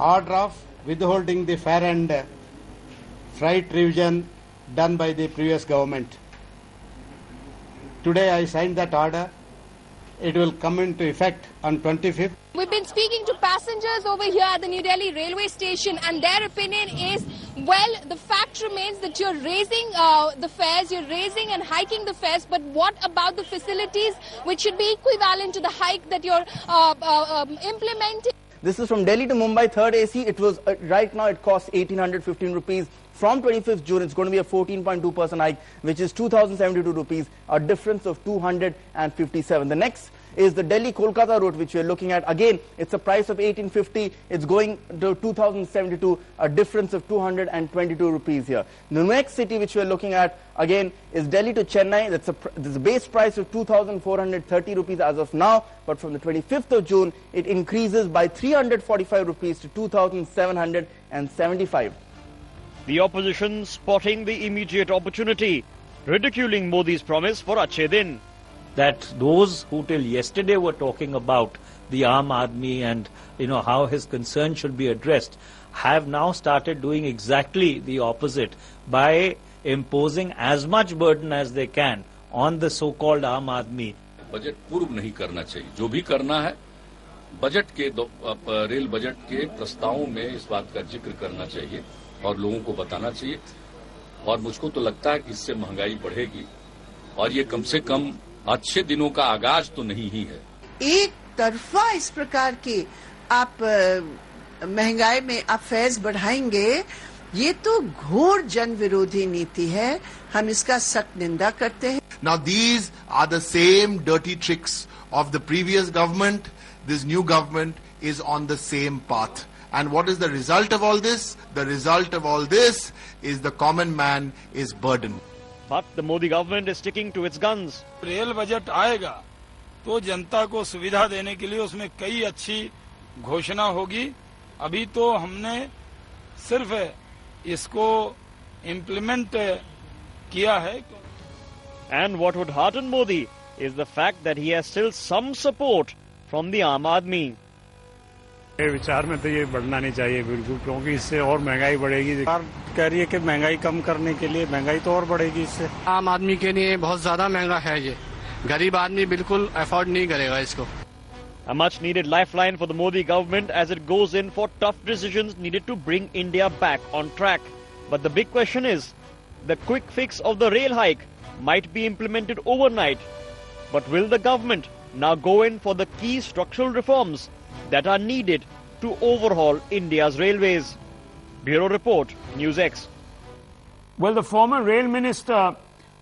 order of withholding the fare and freight revision done by the previous government. Today I signed that order. It will come into effect on 25th. We've been speaking to passengers over here at the New Delhi railway station, and their opinion is, well, the fact remains that you're raising the fares, you're raising and hiking the fares, but what about the facilities which should be equivalent to the hike that you're implementing? This is from Delhi to Mumbai, third AC. It was right now it costs 1,815 rupees. From 25th June, it's going to be a 14.2% hike, which is 2,072 rupees, a difference of 257. The next is the Delhi-Kolkata route, which we're looking at. Again, it's a price of 1,850. It's going to 2,072, a difference of 222 rupees here. The next city which we're looking at, again, is Delhi to Chennai. There's a base price of 2,430 rupees as of now, but from the 25th of June, it increases by 345 rupees to 2,775. The opposition spotting the immediate opportunity, ridiculing Modi's promise for Achhe Din. That those who till yesterday were talking about the Aam Aadmi and how his concern should be addressed have now started doing exactly the opposite by imposing as much burden as they can on the so-called Aam Aadmi. Budget पूर्व नहीं करना चाहिए, जो भी करना है budget के rail budget के प्रस्तावों में इस बात का जिक्र करना चाहिए और लोगों को बताना चाहिए। और मुझको तो लगता है कि इससे महंगाई बढ़ेगी और ये कम से कम अच्छे दिनों का आगाज तो नहीं ही है। एक तरफा इस प्रकार के आप महंगाई में आप फैज बढ़ाएंगे, ये तो घोर जन विरोधी नीति है। हम इसका सख्त निंदा करते हैं। Now these are the same dirty tricks of the previous government. This new government is on the same path. And what is the result of all this? The result of all this is the common man is burdened. But the Modi government is sticking to its guns. Rail budget आएगा तो जनता को सुविधा देने के लिए उसमें कई अच्छी घोषणा होगी। अभी तो हमने सिर्फ इसको इम्प्लीमेंट किया है। And what would hearten Modi is the fact that he has still some support from the Aam Aadmi. विचार में तो ये बढ़ना नहीं चाहिए बिल्कुल, क्योंकि इससे और महंगाई बढ़ेगी। सरकार कह रही है कि महंगाई कम करने के लिए, महंगाई तो और बढ़ेगी इससे। आम आदमी के लिए बहुत ज्यादा महंगा है ये, गरीब आदमी बिल्कुल अफोर्ड नहीं करेगा इसको। A much needed lifeline for the Modi government as it goes in for tough decisions needed to bring India back on track. But the big question is, the quick fix of the rail hike might be implemented overnight. But will the government now go in for the key structural reforms that are needed to overhaul India's railways? Bureau Report, News X. Well, the former rail minister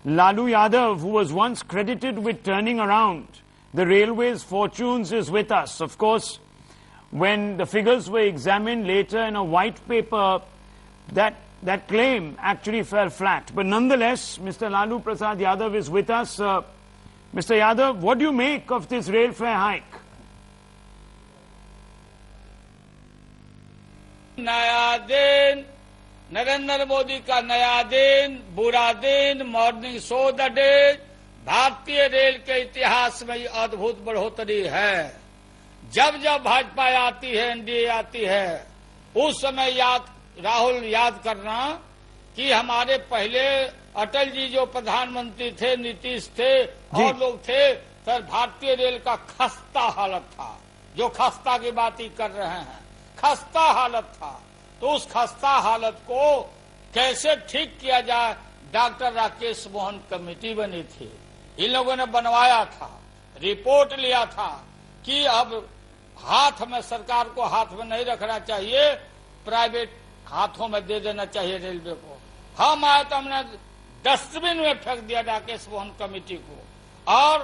Lalu Yadav, who was once credited with turning around the railways' fortunes, is with us. Of course, when the figures were examined later in a white paper, that claim actually fell flat. But nonetheless, Mr. Lalu Prasad Yadav is with us. Mr. Yadav, what do you make of this rail fare hike? नया दिन, नरेंद्र मोदी का नया दिन, बुरा दिन, morning show the day, भारतीय rail के इतिहास में अद्भुत बढ़ोतरी है। जब जब भाजपा आती है, एनडीए आती है, उस समय राहुल याद करना कि हमारे पहले अटल जी जो प्रधानमंत्री थे, नीतीश थे और लोग थे, सर भारतीय रेल का खस्ता हालत था। जो खस्ता की बात ही कर रहे हैं, खस्ता हालत था। तो उस खस्ता हालत को कैसे ठीक किया जाए, डॉक्टर राकेश मोहन कमेटी बनी थी। इन लोगों ने बनवाया था, रिपोर्ट लिया था कि अब हाथ में, सरकार को हाथ में नहीं रखना चाहिए, प्राइवेट हाथों में दे देना चाहिए रेलवे को। हम आए तो हमने डस्टबिन में फेंक दिया राकेश मोहन कमेटी को, और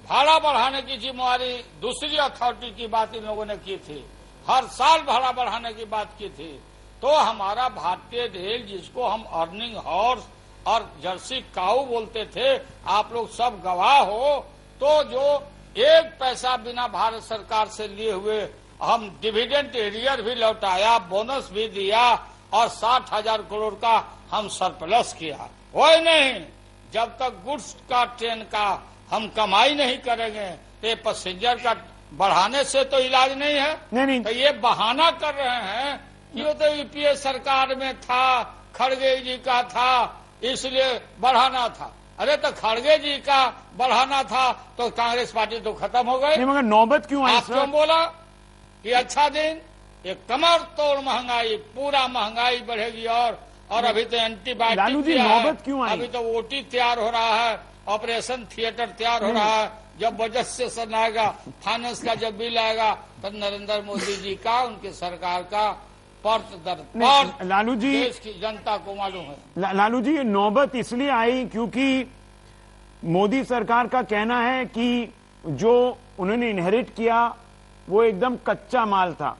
भाड़ा बढ़ाने की जिम्मेवारी दूसरी अथॉरिटी की बात इन लोगों ने की थी। हर साल भाड़ा बढ़ाने की बात की थी। तो हमारा भारतीय रेल, जिसको हम अर्निंग हॉर्स और जर्सी काऊ बोलते थे, आप लोग सब गवाह हो, तो जो एक पैसा बिना भारत सरकार से लिए हुए हम डिविडेंड एरियर भी लौटाया, बोनस भी दिया और 60,000 करोड़ का हम सरप्लस किया। वही नहीं, जब तक गुड्स का ट्रेन का हम कमाई नहीं करेंगे तो पैसेंजर का बढ़ाने से तो इलाज नहीं है। नहीं। तो ये बहाना कर रहे हैं कि वो तो यूपीए सरकार में था, खड़गे जी का था, इसलिए बढ़ाना था। अरे तो खड़गे जी का बढ़ाना था तो कांग्रेस पार्टी तो खत्म हो गई। मगर नौबत क्यों आई? आप क्यों बोला कि अच्छा दिन? ये कमर तोड़ महंगाई, पूरा महंगाई बढ़ेगी। और अभी तो लालू जी, एंटीबायोटिक नौबत क्यों आई? अभी तो ओटी तैयार हो रहा है, ऑपरेशन थिएटर तैयार हो रहा है। जब बजट सेशन आएगा, फाइनेंस का जब बिल आएगा, तब नरेंद्र मोदी जी का, उनकी सरकार का पर्त दर पर्त लालू जी, देश की जनता को मालूम है। लालू जी, ये नौबत इसलिए आई क्योंकि मोदी सरकार का कहना है कि जो उन्होंने इनहेरिट किया वो एकदम कच्चा माल था,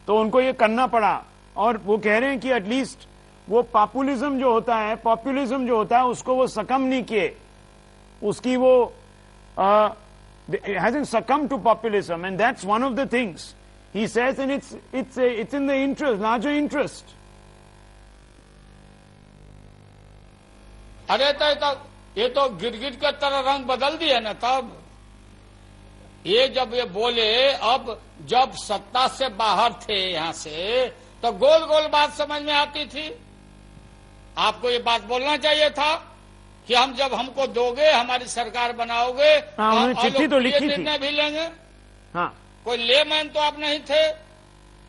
तो उनको ये करना पड़ा। और वो कह रहे हैं कि एटलीस्ट वो पॉपुलिज्म जो होता है उसको वो सकम नहीं किए, उसकी वो hasn't succumbed to populism, and that's one of the things he says, and it's in the interest, larger interest. अरे तो ये तो गिरगिट के तरह रंग बदल दिया ना। तब ये जब ये बोले, अब जब सत्ता से बाहर थे यहां से, तो गोल गोल बात समझ में आती थी। आपको ये बात बोलना चाहिए था कि हम जब हमको दोगे, हमारी सरकार बनाओगे, उन्होंने चिट्ठी तो लिखी थी, निर्णय भी लेंगे। हाँ, कोई लेमैन तो आप नहीं थे।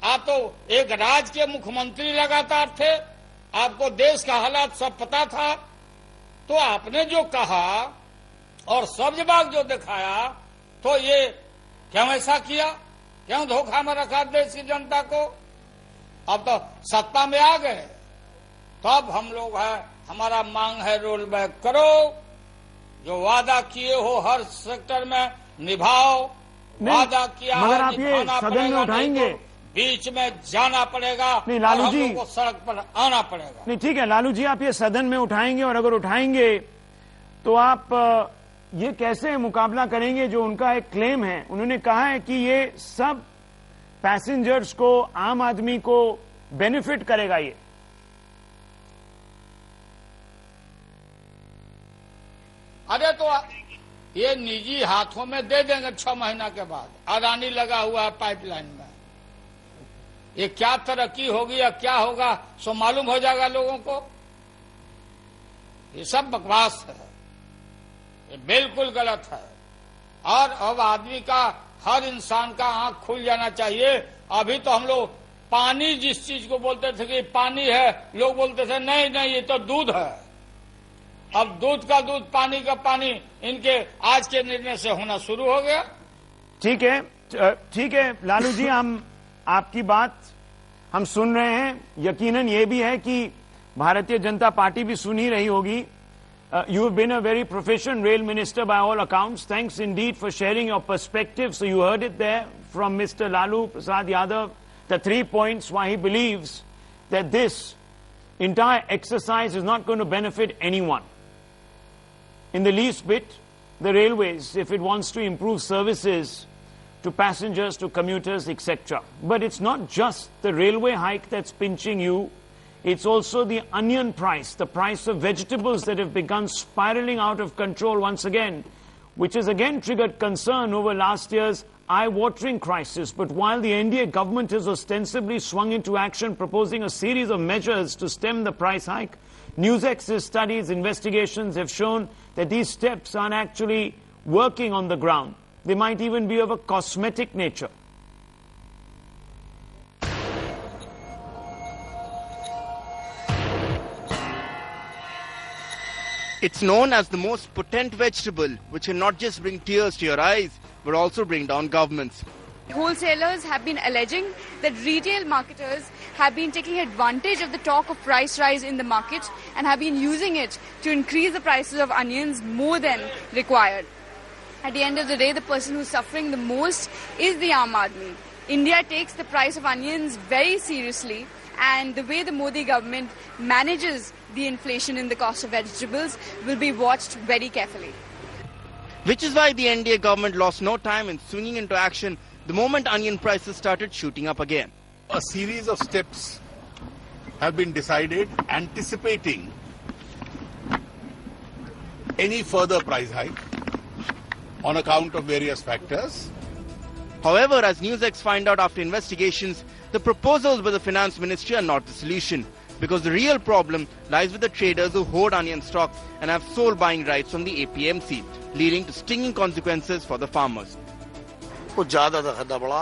आप तो एक राज्य के मुख्यमंत्री लगातार थे, आपको देश का हालात सब पता था। तो आपने जो कहा और सब्जबाग जो दिखाया, तो ये क्यों ऐसा किया? क्यों धोखा में रखा देश की जनता को? अब तो सत्ता में आ गए, तो अब हम लोग है, हमारा मांग है रोल बैक करो, जो वादा किए हो हर सेक्टर में निभाओ। वादा किया मगर है, आप ये सदन में उठाएंगे, बीच में जाना पड़ेगा। नहीं लालू जी, को सड़क पर आना पड़ेगा। नहीं ठीक है लालू जी, आप ये सदन में उठाएंगे, और अगर उठाएंगे तो आप ये कैसे मुकाबला करेंगे जो उनका एक क्लेम है? उन्होंने कहा है कि ये सब पैसेंजर्स को, आम आदमी को बेनिफिट करेगा। अरे तो ये निजी हाथों में दे देंगे 6 महीना के बाद। अडानी लगा हुआ है पाइपलाइन में, ये क्या तरक्की होगी या क्या होगा सो मालूम हो जाएगा लोगों को। ये सब बकवास है, ये बिल्कुल गलत है। और अब आदमी का, हर इंसान का आंख खुल जाना चाहिए। अभी तो हम लोग पानी जिस चीज को बोलते थे कि पानी है, लोग बोलते थे नहीं नहीं ये तो दूध है। अब दूध का दूध, पानी का पानी, इनके आज के निर्णय से होना शुरू हो गया। ठीक है लालू जी, हम आपकी बात हम सुन रहे हैं। यकीनन ये भी है कि भारतीय जनता पार्टी भी सुन ही रही होगी। You have been a very proficient rail minister by all accounts. Thanks indeed for sharing your perspective. So you heard it there from Mr. Lalu Prasad Yadav, the 3 points why he believes that this entire exercise is not going to benefit anyone in the least bit. The railways, if it wants to improve services to passengers, to commuters, etc. But it's not just the railway hike that's pinching you. It's also the onion price, the price of vegetables that have begun spiraling out of control once again, which has again triggered concern over last year's eye-watering crisis. But while the NDA government has ostensibly swung into action, proposing a series of measures to stem the price hike, NewsX's studies, investigations have shown that these steps aren't actually working on the ground. They might even be of a cosmetic nature. It's known as the most potent vegetable, which can not just bring tears to your eyes, but also bring down governments. Wholesalers have been alleging that retail marketers have been taking advantage of the talk of price rise in the market and have been using it to increase the prices of onions more than required. At the end of the day, the person who's suffering the most is the Aam Aadmi. India takes the price of onions very seriously, and the way the Modi government manages the inflation in the cost of vegetables will be watched very carefully. Which is why the NDA government lost no time in swinging into action the moment onion prices started shooting up again. A series of steps have been decided anticipating any further price hike on account of various factors. However, as NewsX find out after investigations, the proposals by the Finance Ministry are not the solution, because the real problem lies with the traders who hoard onion stock and have sole buying rights from the APMC, leading to stinging consequences for the farmers. कुछ ज्यादा खरीदा पड़ा,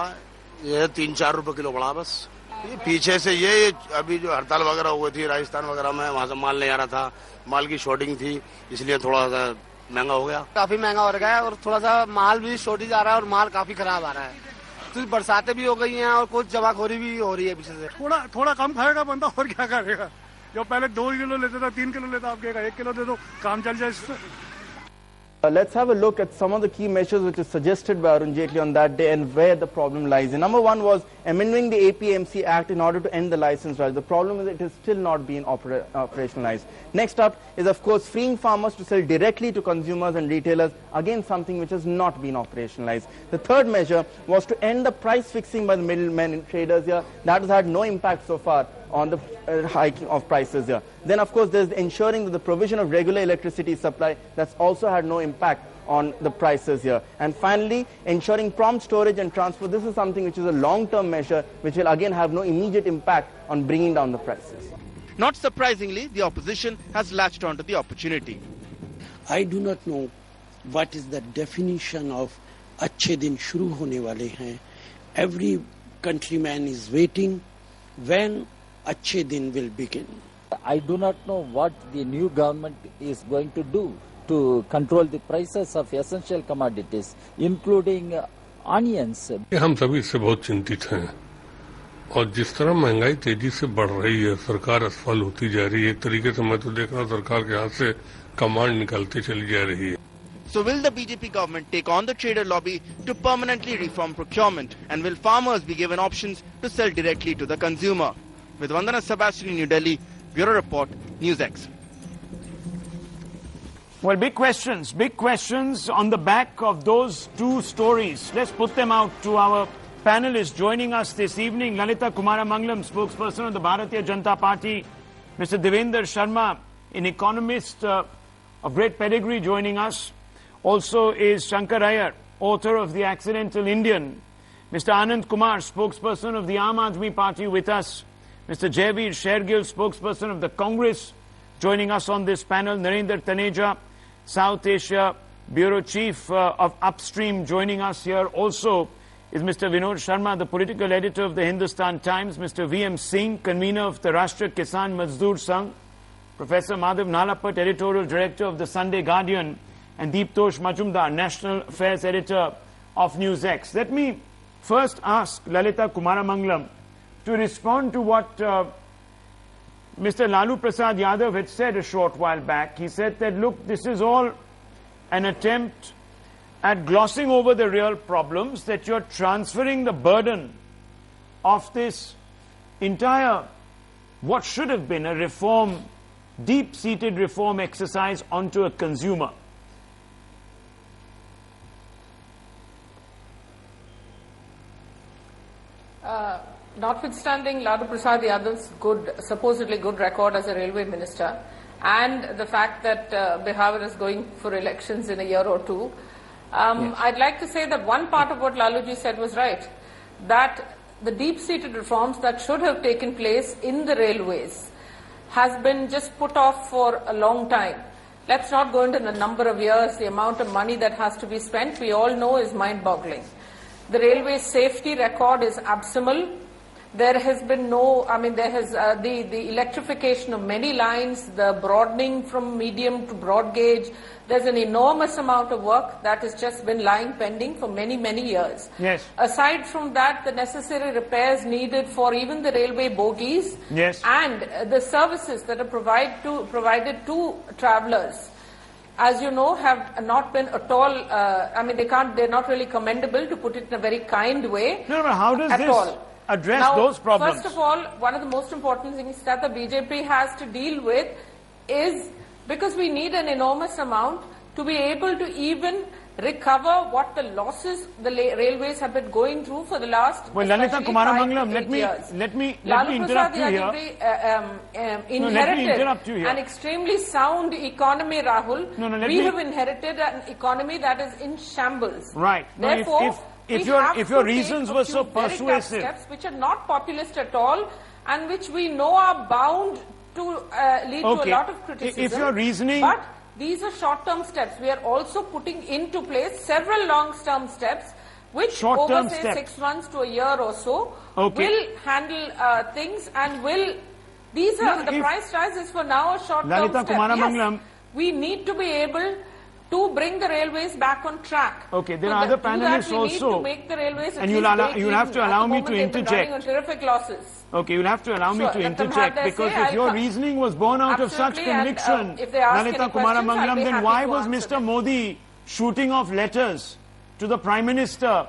ये 3-4 रुपए kilo पड़ा बस। ये पीछे से ये अभी जो हड़ताल वगैरह हुई थी राजस्थान वगैरह में, वहाँ से माल नहीं आ रहा था, माल की शॉर्टिंग थी, इसलिए थोड़ा सा महंगा हो गया। काफी महंगा हो रहा है और थोड़ा सा माल भी शॉर्टेज आ रहा है और माल काफी खराब आ रहा है। तो बरसातें भी हो गई हैं और कुछ जमाखोरी भी हो रही है पीछे से। थोड़ा कम खाएगा बंदा और क्या करेगा। जो पहले 2 किलो लेता था 3 किलो लेता, आप कहेगा 1 किलो दे दो, काम चल जाए इससे। Let's have a look at some of the key measures which is suggested by Arun Jaitley on that day and where the problem lies. And number one was amending the APMC Act in order to end the license right. The problem is it has still not been operationalized. Next up is, of course, freeing farmers to sell directly to consumers and retailers, again something which has not been operationalized. The third measure was to end the price fixing by the middlemen and traders here. That has had no impact so far on the hiking of prices here. Then, of course, there's ensuring that the provision of regular electricity supply, that's also had no impact on the prices here. And finally, ensuring prompt storage and transfer. This is something which is a long-term measure which will again have no immediate impact on bringing down the prices. Not surprisingly, the opposition has latched onto the opportunity. I do not know what is the definition of अच्छे दिन शुरू होने वाले हैं. Every countryman is waiting when अच्छे दिन will begin. I do not know what the new government is going to do to control the prices of essential commodities, including onions. हम सभी इससे बहुत चिंतित हैं और जिस तरह महंगाई तेजी से बढ़ रही है, सरकार असफल होती जा रही है. एक तरीके से मैं तो देख रहा हूँ सरकार के हाथ से कमांड निकलती चली जा रही है. So will the BJP government take on the trader lobby to permanently reform procurement, and will farmers be given options to sell directly to the consumer? With Vandana Sebastian in New Delhi, Bureau Report, NewsX. Well, big questions on the back of those two stories. Let's put them out to our panelists joining us this evening. Lalita Kumaramangalam, spokesperson of the Bharatiya Janata Party. Mr. Devendra Sharma, an economist of great pedigree, joining us. Also is Shankar Iyer, author of The Accidental Indian. Mr. Anand Kumar, spokesperson of the Aam Aadmi Party, with us. Mr. Jaiveer Shergill, spokesperson of the Congress, joining us on this panel. Narendra Taneja, South Asia Bureau Chief of Upstream, joining us here. Also is Mr. Vinod Sharma, the political editor of the Hindustan Times. Mr. V.M. Singh, convener of the Rashtriya Kisan Mazdoor Sangh. Professor Madhav Nalapat, editorial director of the Sunday Guardian. And Deeptosh Majumdar, national affairs editor of NewsX. Let me first ask Lalita Kumaramangalam to respond to what Mr. Lalu Prasad Yadav had said a short while back. He said that, look, this is all an attempt at glossing over the real problems, that you're transferring the burden of this entire, what should have been a reform, deep-seated reform exercise onto a consumer. Notwithstanding Lalu Prasad Yadav's supposedly good record as a railway minister, and the fact that Bihar is going for elections in a year or two, yes. I'd like to say that one part of what Laluji said was right, that the deep-seated reforms that should have taken place in the railways has been just put off for a long time. Let's not go into the number of years. The amount of money that has to be spent, we all know, is mind-boggling. The railway safety record is abysmal. There has been no, the electrification of many lines, the broadening from medium to broad gauge. There's an enormous amount of work that has just been lying pending for many, many years. Yes. Aside from that, the necessary repairs needed for even the railway bogies, yes, and the services that are provided to travellers, as you know, have not been at all, they're not really commendable, to put it in a very kind way. No, but how does this address those problems? First of all, one of the most important things that the BJP has to deal with is, because we need an enormous amount to be able to even recover what the losses the railways have been going through for the last, well, Lalita Kumaramangalam, let me interrupt you here. Inherited an extremely sound economy, Rahul. We have inherited an economy that is in shambles. Right. Therefore, if your reasons were so persuasive, steps which are not populist at all and which we know are bound to lead to a lot of criticism. If your reasoning, but these are short-term steps. We are also putting into place several long-term steps which over say 6 months to a year or so will handle things and will. These are the price rises for now a short-term step. Yes, we need to be able to bring the railways back on track. Okay, there are other panelists also. We need to make the railways and you'll have to allow me to interject. On terrific losses. Okay, you'll have to allow me to interject because if your reasoning was born out of such conviction, Lalita Kumaramangalam, then why was Mr. Modi shooting off letters to the Prime Minister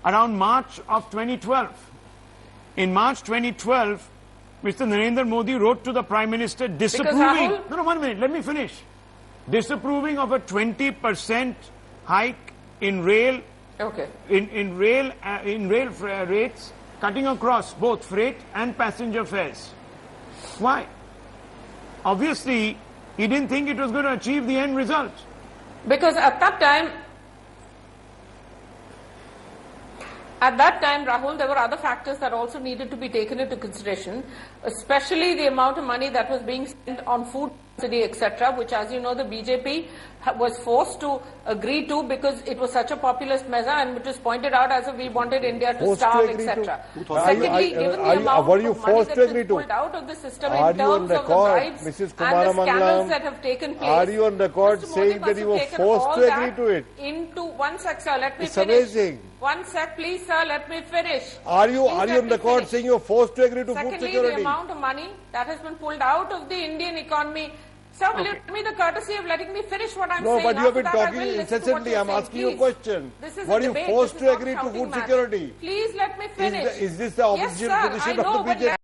around March of 2012? In March 2012, Mr. Narendra Modi wrote to the Prime Minister disapproving. No, 1 minute, let me finish. Disapproving of a 20% hike in rail, in rail rates, cutting across both freight and passenger fares. Why? Obviously, he didn't think it was going to achieve the end result. Because at that time, Rahul, there were other factors that also needed to be taken into consideration, especially the amount of money that was being spent on food subsidy, etc., which, as you know, the BJP was forced to agree to because it was such a populist measure and it was pointed out as if we wanted India to starve, etc. Secondly, given the amount of money that was pulled out of the system in terms of the bribes and the scandals that have taken place, are you on record saying that you were forced to agree to it? Into one sec, sir, let me finish. It's amazing. 1 sec, please, sir, let me finish. Are you on record saying you were forced to agree to food security? Secondly, the amount of money that has been pulled out of the Indian economy. Sir, will you give me the courtesy of letting me finish what I'm saying? No, but you have been talking incessantly. I'm asking you a question. Were you forced to agree to food security? Please let me finish. Is this the opposition position of the BJP?